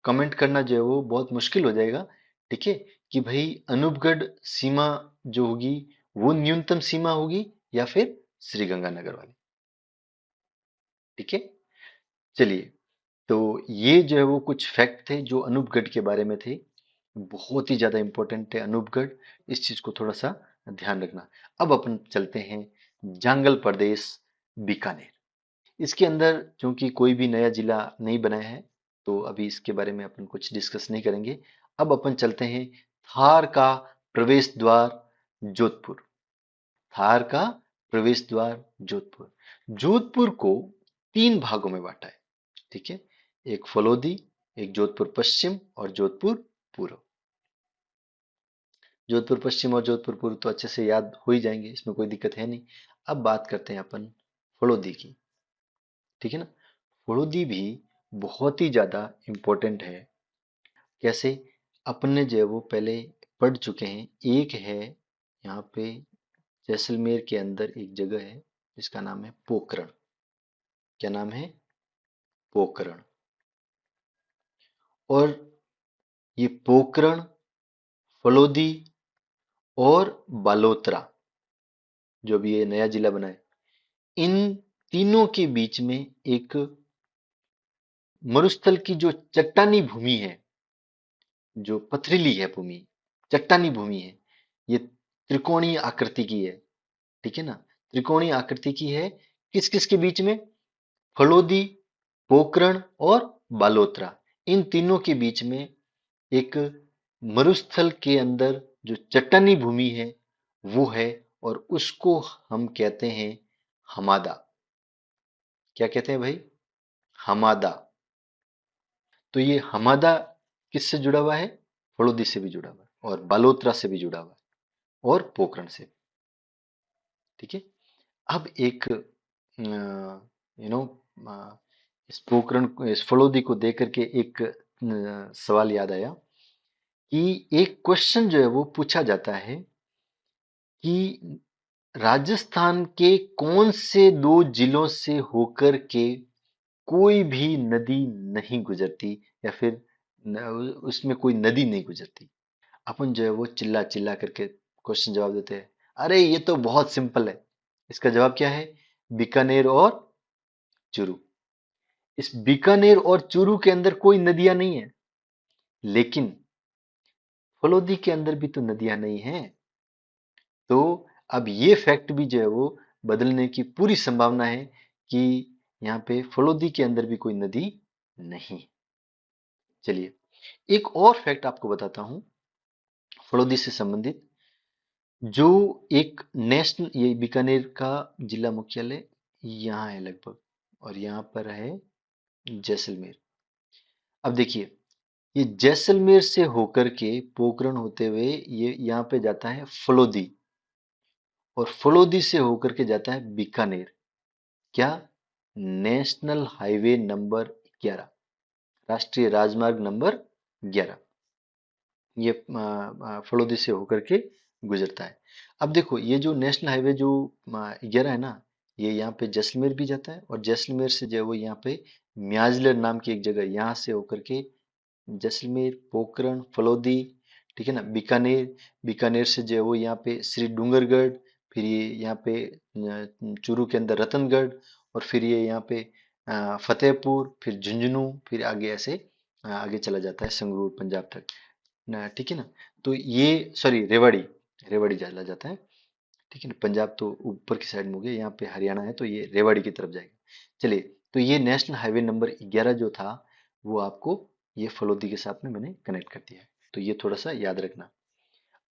कमेंट करना जो है वो बहुत मुश्किल हो जाएगा। ठीक है, कि भाई अनूपगढ़ सीमा जो होगी वो न्यूनतम सीमा होगी या फिर श्री गंगानगर वाली। ठीक है, चलिए, तो ये जो है वो कुछ फैक्ट थे जो अनूपगढ़ के बारे में थे। बहुत ही ज्यादा इंपॉर्टेंट है अनूपगढ़, इस चीज को थोड़ा सा ध्यान रखना। अब अपन चलते हैं जंगल प्रदेश बीकानेर। इसके अंदर चूंकि कोई भी नया जिला नहीं बनाया है, तो अभी इसके बारे में अपन कुछ डिस्कस नहीं करेंगे। अब अपन चलते हैं थार का प्रवेश द्वार जोधपुर। थार का प्रवेश द्वार जोधपुर। जोधपुर को 3 भागों में बांटा है। ठीक है, एक फलोदी, एक जोधपुर पश्चिम और जोधपुर पूर्व। जोधपुर पश्चिम और जोधपुर पूर्व तो अच्छे से याद हो ही जाएंगे, इसमें कोई दिक्कत है नहीं। अब बात करते हैं अपन फलोदी की। ठीक है ना, फलोदी भी बहुत ही ज्यादा इंपॉर्टेंट है। कैसे? अपने जो है वो पहले पढ़ चुके हैं। एक है यहाँ पे जैसलमेर के अंदर एक जगह है जिसका नाम है पोखरण। क्या नाम है? पोकरण। और ये पोकरण, फलोदी और बालोतरा, जो भी ये नया जिला बना है, इन तीनों के बीच में एक मरुस्थल की जो चट्टानी भूमि है, जो पथरीली है भूमि, चट्टानी भूमि है, ये त्रिकोणीय आकृति की है। ठीक है ना? त्रिकोणीय आकृति की है। किस किस के बीच में? फलोदी, पोकरण और बालोतरा, इन तीनों के बीच में एक मरुस्थल के अंदर जो चट्टानी भूमि है वो है, और उसको हम कहते हैं हमादा। क्या कहते हैं भाई? हमादा। तो ये हमादा किससे जुड़ा हुआ है? फलोदी से भी जुड़ा हुआ है, और बालोतरा से भी जुड़ा हुआ है, और पोखरण से भी। ठीक है। अब एक इस पोखरण, इस फलोदी को देख करके एक सवाल याद आया कि एक क्वेश्चन जो है वो पूछा जाता है कि राजस्थान के कौन से दो जिलों से होकर के कोई भी नदी नहीं गुजरती, या फिर उसमें कोई नदी नहीं गुजरती। अपन जो है वो चिल्ला चिल्ला करके क्वेश्चन जवाब देते हैं, अरे ये तो बहुत सिंपल है। इसका जवाब क्या है? बीकानेर और चूरू। इस बीकानेर और चूरू के अंदर कोई नदियां नहीं है, लेकिन फलोदी के अंदर भी तो नदियां नहीं है। तो अब ये फैक्ट भी जो है वो बदलने की पूरी संभावना है कि यहाँ पे फलोदी के अंदर भी कोई नदी नहीं। चलिए, एक और फैक्ट आपको बताता हूं फलोदी से संबंधित। जो एक नेशनल, ये बीकानेर का जिला मुख्यालय यहाँ है लगभग, और यहाँ पर है जैसलमेर। अब देखिए, ये जैसलमेर से होकर के पोखरण होते हुए ये यहाँ पे जाता है फलोदी, और फलोदी से होकर के जाता है बीकानेर। क्या? नेशनल हाईवे नंबर 11, राष्ट्रीय राजमार्ग नंबर 11, ये फलोदी से होकर के गुजरता है। अब देखो, ये जो नेशनल हाईवे जो 11 है ना, ये यहाँ पे जैसलमेर भी जाता है, और जैसलमेर से जो है वो यहाँ पे म्याजलर नाम की एक जगह, यहाँ से होकर के जैसलमेर, पोखरण, फलोदी, ठीक है ना, बीकानेर, बीकानेर से जो है वो यहाँ पे श्री डूंगरगढ़, फिर ये यहाँ पे चूरू के अंदर रतनगढ़, और फिर ये यहाँ पे फतेहपुर, फिर झुंझुनू, फिर आगे ऐसे आगे चला जाता है संगरूर पंजाब तक ना। ठीक है ना? तो ये, सॉरी, रेवाड़ी, रेवाड़ी चला जाता है। ठीक है ना? पंजाब तो ऊपर की साइड में हो गया, यहाँ पे हरियाणा है, तो ये रेवाड़ी की तरफ जाएगा। चलिए, तो ये नेशनल हाईवे नंबर 11 जो था, वो आपको ये फलोदी के साथ में मैंने कनेक्ट कर दिया है, तो ये थोड़ा सा याद रखना।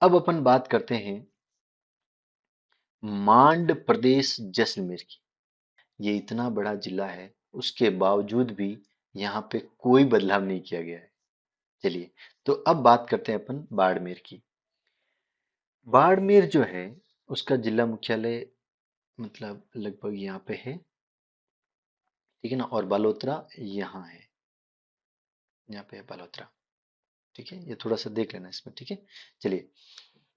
अब अपन बात करते हैं मांड प्रदेश जैसलमेर की। ये इतना बड़ा जिला है, उसके बावजूद भी यहाँ पे कोई बदलाव नहीं किया गया है। चलिए, तो अब बात करते हैं अपन बाड़मेर की। बाड़मेर जो है, उसका जिला मुख्यालय मतलब लगभग यहाँ पे है। ठीक है ना? और बालोतरा यहाँ है, यहाँ पे है बालोतरा। ठीक है, ये थोड़ा सा देख लेना इसमें। ठीक है, चलिए,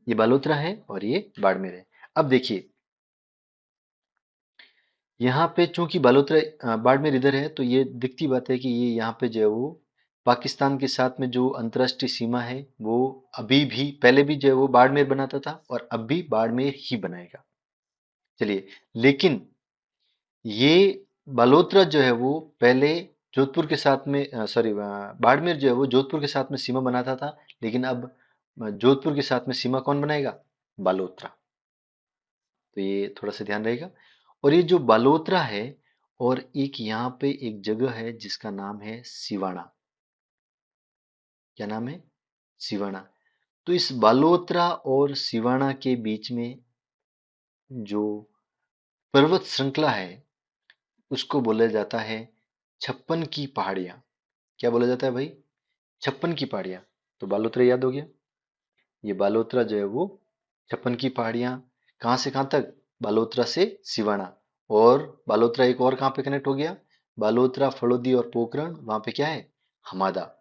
ये बालोतरा है और ये बाड़मेर है। अब देखिए, यहाँ पे चूंकि बालोतरा बाड़मेर इधर है, तो ये दिखती बात है कि ये यहाँ पे जो है वो पाकिस्तान के साथ में जो अंतर्राष्ट्रीय सीमा है, वो अभी भी, पहले भी जो है वो बाड़मेर बनाता था, और अब भी बाड़मेर ही बनाएगा। चलिए, लेकिन ये बालोतरा जो है वो पहले जोधपुर के साथ में, सॉरी, बाड़मेर जो है वो जोधपुर के साथ में सीमा बनाता था, लेकिन अब जोधपुर के साथ में सीमा कौन बनाएगा? बालोतरा। तो ये थोड़ा सा ध्यान रहेगा। और ये जो बालोतरा है, और एक यहाँ पे एक जगह है जिसका नाम है सिवाना। क्या नाम है? सिवाना। तो इस बालोतरा और सिवाना के बीच में जो पर्वत श्रृंखला है, उसको बोला जाता है छप्पन की पहाड़ियां। क्या बोला जाता है भाई? छप्पन की पहाड़ियां। तो बालोतरा याद हो गया। ये बालोतरा जो है वो छप्पन की पहाड़ियां, कहाँ से कहाँ तक? बालोतरा से सिवाना। और बालोतरा एक और कहाँ पे कनेक्ट हो गया? बालोतरा, फलोदी और पोखरण, वहां पे क्या है? हमादा,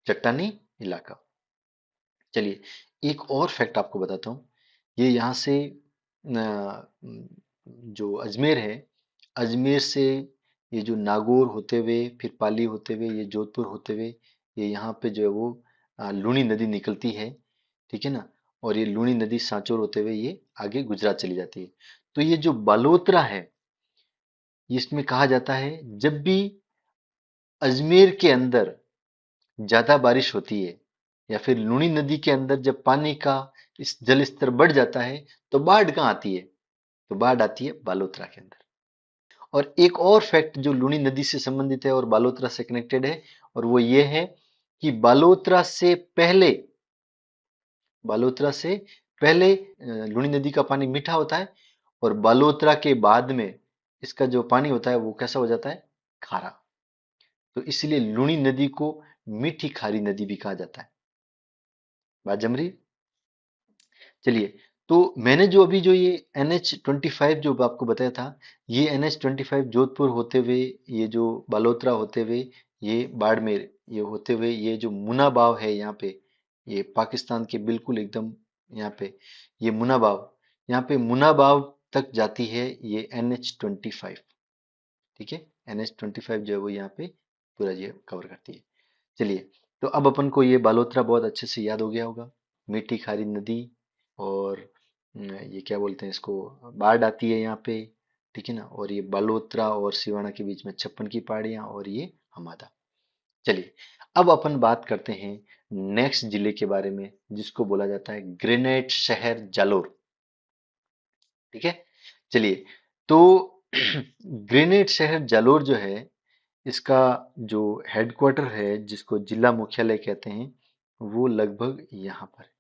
चट्टानी इलाका। चलिए, एक और फैक्ट आपको बताता हूँ। ये यहाँ से जो अजमेर है, अजमेर से ये जो नागौर होते हुए फिर पाली होते हुए ये जोधपुर होते हुए ये यहाँ पे जो है वो लूनी नदी निकलती है, ठीक है ना। और ये लूनी नदी सांचौर होते हुए ये आगे गुजरात चली जाती है। तो ये जो बालोतरा है, इसमें कहा जाता है जब भी अजमेर के अंदर ज्यादा बारिश होती है या फिर लूनी नदी के अंदर जब पानी का इस जल स्तर बढ़ जाता है तो बाढ़ कहाँ आती है? तो बाढ़ आती है बालोतरा के अंदर। और एक और फैक्ट जो लूनी नदी से संबंधित है और बालोतरा से कनेक्टेड है, और वो ये है कि बालोतरा से पहले लूनी नदी का पानी मीठा होता है, और बालोतरा के बाद में इसका जो पानी होता है वो कैसा हो जाता है? खारा। तो इसलिए लूनी नदी को मीठी खारी नदी भी कहा जाता है। बात जम रही? चलिए, तो मैंने जो अभी जो ये NH-25 जो आपको बताया था, ये NH-25 जोधपुर होते हुए, ये जो बालोतरा होते हुए, ये बाड़मेर ये होते हुए, ये जो मुनाबाव है यहाँ पे, ये पाकिस्तान के बिल्कुल एकदम यहाँ पे, ये मुनाबाव, यहाँ पे मुनाबाव तक जाती है ये NH-25। ठीक है, NH-25 जो है वो यहाँ पे पूरा ये कवर करती है। चलिए, तो अब अपन को ये बालोतरा बहुत अच्छे से याद हो गया होगा। मीठी खारी नदी, और ये क्या बोलते हैं इसको, बाढ़ आती है यहाँ पे, ठीक है ना। और ये बालोतरा और सिवाना के बीच में 56 की पहाड़ियां, और ये हमादा। चलिए, अब अपन बात करते हैं नेक्स्ट जिले के बारे में, जिसको बोला जाता है ग्रेनाइट शहर जालोर। ठीक है, चलिए, तो ग्रेनाइट शहर जालोर जो है, इसका जो हेडक्वार्टर है जिसको जिला मुख्यालय कहते हैं, वो लगभग यहाँ पर है।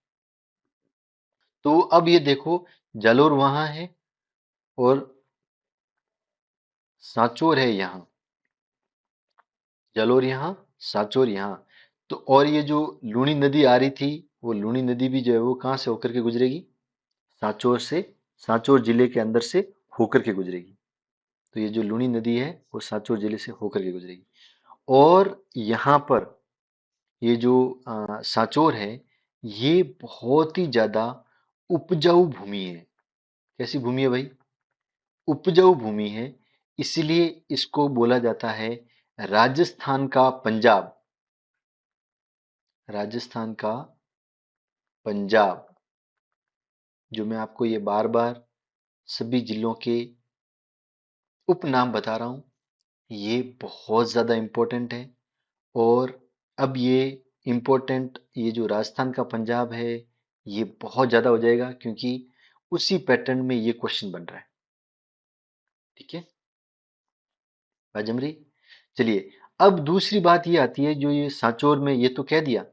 तो अब ये देखो, जालोर वहां है और सांचौर है यहाँ। जालोर यहाँ, सांचौर यहाँ। तो और ये जो लूनी नदी आ रही थी, वो लूनी नदी भी जो है वो कहाँ से होकर के गुजरेगी? सांचौर से, सांचौर जिले के अंदर से होकर के गुजरेगी। तो ये जो लूनी नदी है वो सांचौर जिले से होकर के गुजरेगी। और यहाँ पर ये जो सांचौर है, ये बहुत ही ज्यादा उपजाऊ भूमि है। कैसी भूमि है भाई? उपजाऊ भूमि है। इसलिए इसको बोला जाता है राजस्थान का पंजाब। राजस्थान का पंजाब, जो मैं आपको ये बार बार सभी जिलों के उपनाम बता रहा हूं, ये बहुत ज्यादा इंपॉर्टेंट है। और अब ये इम्पोर्टेंट, ये जो राजस्थान का पंजाब है, ये बहुत ज्यादा हो जाएगा क्योंकि उसी पैटर्न में ये क्वेश्चन बन रहा है। ठीक है, राजमरी। चलिए, अब दूसरी बात ये आती है, जो ये सांचौर में ये तो कह दिया,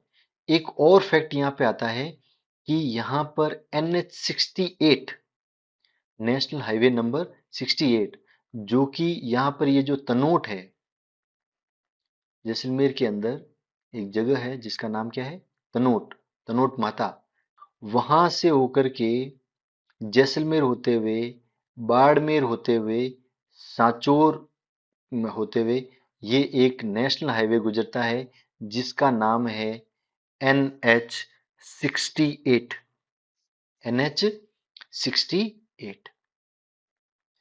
एक और फैक्ट यहाँ पे आता है कि यहाँ पर NH-68, नेशनल हाईवे नंबर 68, जो कि यहाँ पर ये जो तनोट है, जैसलमेर के अंदर एक जगह है जिसका नाम क्या है? तनोट, तनोट माता। वहां से होकर के जैसलमेर होते हुए, बाड़मेर होते हुए, सांचौर होते हुए, ये एक नेशनल हाईवे गुजरता है जिसका नाम है NH-68। NH-68,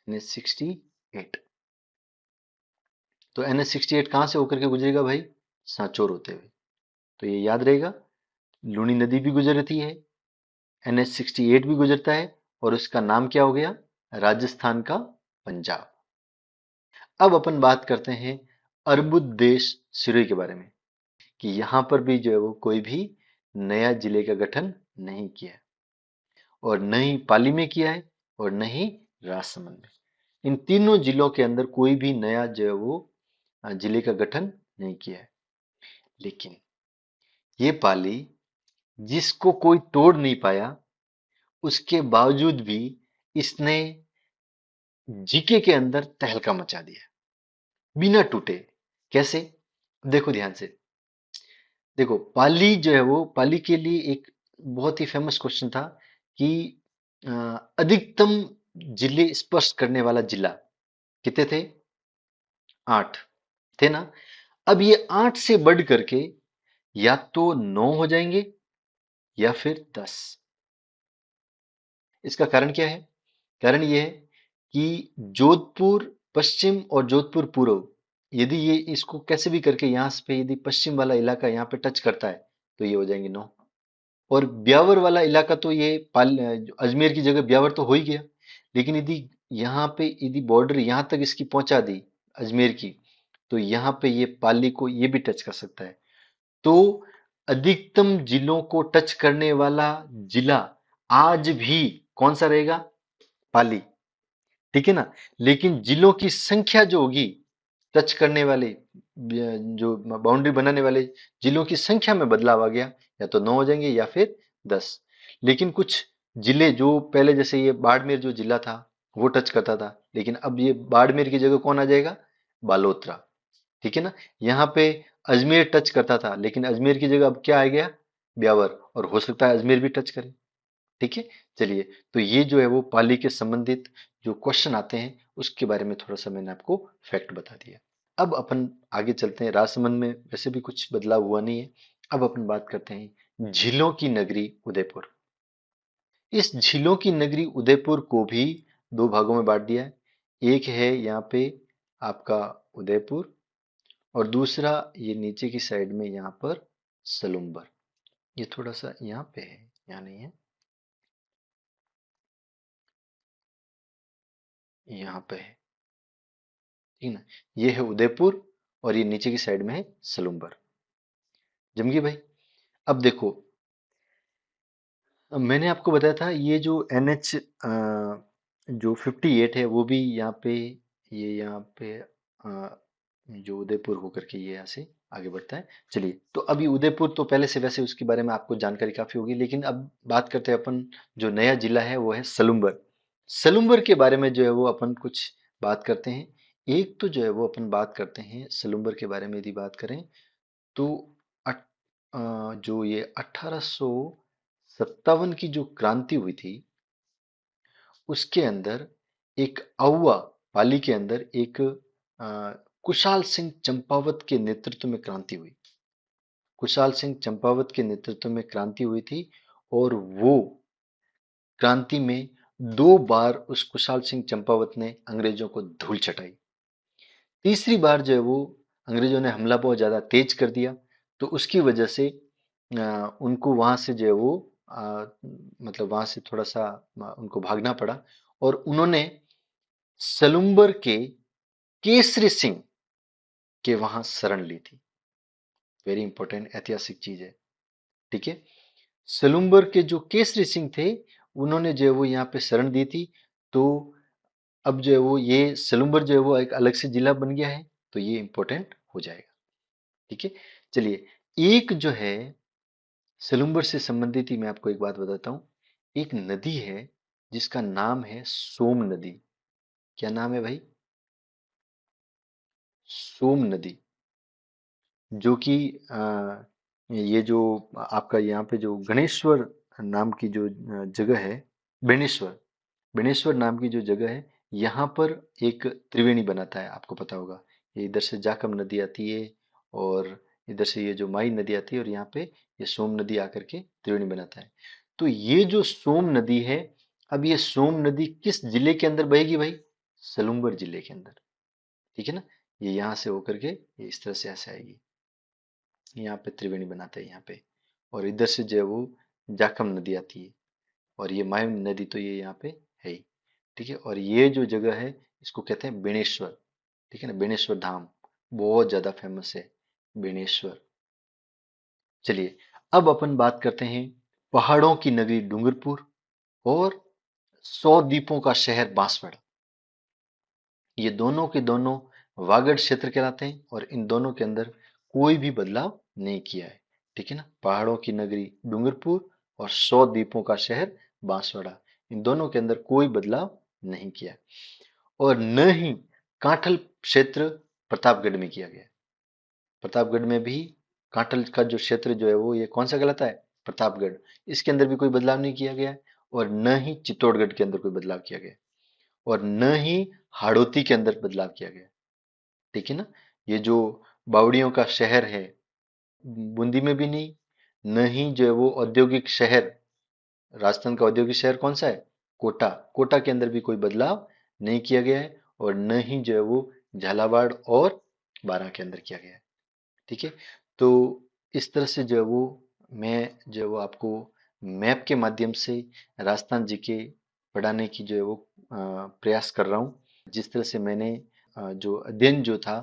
NH-68। तो NH-68 कहां से होकर के गुजरेगा भाई? सांचौर होते हुए। तो ये याद रहेगा, लूनी नदी भी गुजरती है, NH-68 भी गुजरता है, और उसका नाम क्या हो गया? राजस्थान का पंजाब। अब अपन बात करते हैं अर्बुद सिरोही के बारे में, कि यहां पर भी जो है वो कोई भी नया जिले का गठन नहीं किया है, और न ही पाली में किया है, और न ही राजसमंद में। इन तीनों जिलों के अंदर कोई भी नया जो है वो जिले का गठन नहीं किया है। लेकिन ये पाली, जिसको कोई तोड़ नहीं पाया, उसके बावजूद भी इसने जीके के अंदर तहलका मचा दिया बिना टूटे। कैसे? देखो ध्यान से। देखो, पाली जो है वो, पाली के लिए एक बहुत ही फेमस क्वेश्चन था कि अ, अधिकतम जिले स्पर्श करने वाला जिला कितने थे? 8 थे ना। अब ये 8 से बढ़ करके या तो 9 हो जाएंगे या फिर 10। इसका कारण क्या है? कारण यह है कि जोधपुर पश्चिम और जोधपुर पूर्व, यदि ये इसको कैसे भी करके यहाँ पे यदि पश्चिम वाला इलाका यहाँ पे टच करता है तो ये हो जाएंगे 9। और ब्यावर वाला इलाका तो ये अजमेर की जगह ब्यावर तो हो ही गया, लेकिन यदि यहाँ पे यदि बॉर्डर यहाँ तक इसकी पहुंचा दी अजमेर की, तो यहाँ पे ये पाली को ये भी टच कर सकता है। तो अधिकतम जिलों को टच करने वाला जिला आज भी कौन सा रहेगा? पाली। ठीक है ना? लेकिन जिलों की संख्या जो होगी, टच करने वाले जो बाउंड्री बनाने वाले जिलों की संख्या में बदलाव आ गया, या तो 9 हो जाएंगे या फिर 10। लेकिन कुछ जिले जो पहले, जैसे ये बाड़मेर जो जिला था वो टच करता था, लेकिन अब ये बाड़मेर की जगह कौन आ जाएगा? बालोतरा। ठीक है ना? यहाँ पे अजमेर टच करता था, लेकिन अजमेर की जगह अब क्या आ गया? ब्यावर। और हो सकता है अजमेर भी टच करे। ठीक है। चलिए, तो ये जो है वो पाली के संबंधित जो क्वेश्चन आते हैं उसके बारे में थोड़ा सा मैंने आपको फैक्ट बता दिया। अब अपन आगे चलते हैं। राजसमंद में वैसे भी कुछ बदलाव हुआ नहीं है। अब अपन बात करते हैं झीलों की नगरी उदयपुर। इस झीलों की नगरी उदयपुर को भी दो भागों में बांट दिया है। एक है यहाँ पे आपका उदयपुर, और दूसरा ये नीचे की साइड में यहाँ पर सलुम्बर। ये थोड़ा सा यहाँ पे है, यहाँ नहीं है, यहाँ पे है। ठीक है ना? ये है उदयपुर, और ये नीचे की साइड में है सलुम्बर। जमगी भाई। अब देखो, मैंने आपको बताया था ये जो NH जो 58 है वो भी यहाँ पे, ये यहाँ पे जो उदयपुर होकर के ये यहाँ से आगे बढ़ता है। चलिए, तो अभी उदयपुर तो पहले से वैसे उसके बारे में आपको जानकारी काफी होगी, लेकिन अब बात करते हैं अपन, जो नया जिला है वो है सलुम्बर। सलुम्बर के बारे में जो है वो अपन कुछ बात करते हैं। एक तो जो है वो अपन बात करते हैं सलुम्बर के बारे में, यदि बात करें तो जो ये 1857 की जो क्रांति हुई थी उसके अंदर एक औवा, पाली के अंदर एक कुशाल सिंह चंपावत के नेतृत्व में क्रांति हुई। कुशाल सिंह चंपावत के नेतृत्व में क्रांति हुई थी, और वो क्रांति में 2 बार उस कुशाल सिंह चंपावत ने अंग्रेजों को धूल चटाई। तीसरी बार जो है वो अंग्रेजों ने हमला बहुत ज्यादा तेज कर दिया, तो उसकी वजह से उनको वहां से जो है वो मतलब वहां से थोड़ा सा उनको भागना पड़ा, और उन्होंने सलुम्बर के केसरी सिंह के वहां शरण ली थी। वेरी इंपॉर्टेंट ऐतिहासिक चीज है। ठीक है। सलुम्बर के जो केसरी सिंह थे, उन्होंने जो है वो यहाँ पे शरण दी थी। तो अब जो है वो ये सलुम्बर जो है वो एक अलग से जिला बन गया है, तो ये इंपॉर्टेंट हो जाएगा। ठीक है। चलिए, एक जो है सलुम्बर से संबंधित ही मैं आपको एक बात बताता हूँ। एक नदी है जिसका नाम है सोम नदी। क्या नाम है भाई? सोम नदी। जो कि ये जो आपका यहाँ पे जो गणेश्वर नाम की जो जगह है, बेणेश्वर, बेणेश्वर नाम की जो जगह है, यहाँ पर एक त्रिवेणी बनाता है, आपको पता होगा। ये इधर से जाखम नदी आती है, और इधर से ये जो माई नदी आती है, और यहाँ पे ये सोम नदी आकर के त्रिवेणी बनाता है। तो ये जो सोम नदी है, अब ये सोम नदी किस जिले के अंदर बहेगी भाई? सलुम्बर जिले के अंदर। ठीक है ना? ये यहाँ से होकर के ये इस तरह से ऐसे आएगी, यहाँ पे त्रिवेणी बनाता है यहाँ पे, और इधर से जो है वो जाखम नदी आती है, और ये माय नदी तो ये यहाँ पे है ही। ठीक है। और ये जो जगह है इसको कहते हैं बेणेश्वर। ठीक है ना? बेणेश्वर धाम बहुत ज्यादा फेमस है, बेणेश्वर। चलिए, अब अपन बात करते हैं पहाड़ों की नगरी डूंगरपुर और 100 द्वीपों का शहर बांसवाड़ा। ये दोनों के दोनों वागड़ क्षेत्र कहलाते हैं, और इन दोनों के अंदर कोई भी बदलाव नहीं किया है। ठीक है ना? पहाड़ों की नगरी डूंगरपुर और 100 द्वीपों का शहर बांसवाड़ा, इन दोनों के अंदर कोई बदलाव नहीं किया। और न ही कांठल क्षेत्र प्रतापगढ़ में किया गया। प्रतापगढ़ में भी कांठल का जो क्षेत्र जो है वो ये कौन सा कहलाता है? प्रतापगढ़। इसके अंदर भी कोई बदलाव नहीं किया गया है। और न ही चित्तौड़गढ़ के अंदर कोई बदलाव किया गया है, और न ही हाड़ौती के अंदर बदलाव किया गया। ठीक है ना? ये जो बावड़ियों का शहर है, बूंदी में भी नहीं। न ही जो है वो औद्योगिक शहर, राजस्थान का औद्योगिक शहर कौन सा है? कोटा। कोटा के अंदर भी कोई बदलाव नहीं किया गया है। और न ही जो है वो झालावाड़ और बारां के अंदर किया गया है। ठीक है। तो इस तरह से जो है वो मैं जो है वो आपको मैप के माध्यम से राजस्थान जीके पढ़ाने की जो है वो प्रयास कर रहा हूँ। जिस तरह से मैंने जो अध्ययन जो था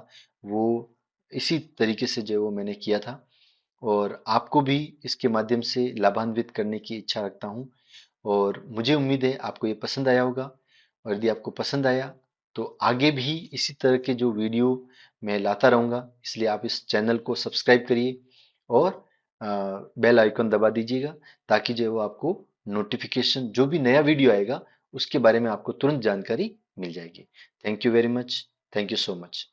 वो इसी तरीके से जो है वो मैंने किया था, और आपको भी इसके माध्यम से लाभान्वित करने की इच्छा रखता हूँ। और मुझे उम्मीद है आपको ये पसंद आया होगा, और यदि आपको पसंद आया तो आगे भी इसी तरह के जो वीडियो मैं लाता रहूँगा, इसलिए आप इस चैनल को सब्सक्राइब करिए और बेल आइकन दबा दीजिएगा, ताकि जो है वो आपको नोटिफिकेशन जो भी नया वीडियो आएगा उसके बारे में आपको तुरंत जानकारी मिल जाएगी। Thank you very much. Thank you so much.